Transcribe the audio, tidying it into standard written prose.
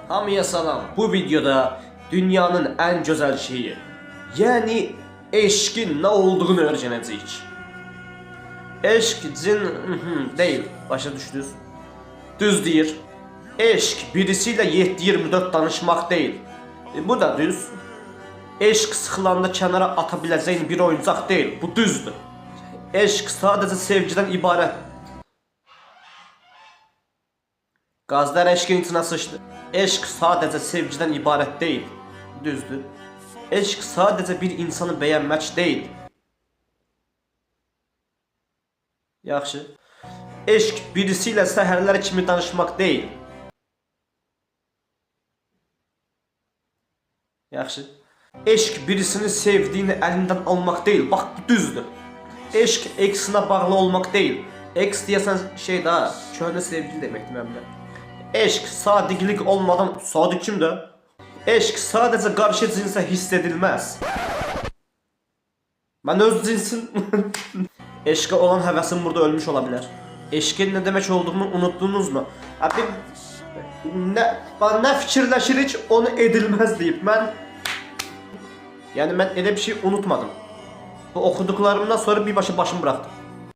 Hamıya salam. Bu videoda dünyanın en güzel şeyi, yani eşkin ne olduğunu öğreneceğiz. Eşk cin değil, başa düşdünüz. Düz deyir. Eşk birisiyle 7-24 danışmaq değil. Bu da düz. Eşk sıxılanda kənara ata biləcəyin bir oyuncaq değil, bu düzdür. Eşk sadece sevgiden ibaret. Gazlar eşkin içine sıçtı. Eşk sadece sevgiden ibaret değil, düzdür. Eşk sadece bir insanı beğenmək değil. Yaxşı. Eşk birisiyle səhərlər kimi danışmaq değil. Yaxşı. Eşk birisini sevdiğini elinden almak değil. Bak bu düzdür. Eşk eksine bağlı olmak değil. Eks diyesen şey daha köhne sevgili demektim hem de. Eşk sadıklık olmadan sadık kimdir? Eşk sadece karşı cinse hissedilmez. Ben öz cinsin eşke olan hevesim burada ölmüş olabilir. Eşkin ne demek olduğunu unuttunuz mu? Abi ne fikirləşirik onu edilmez deyip ben elə bir şey unutmadım. Bu okuduklarımdan sonra bir başım bıraktım.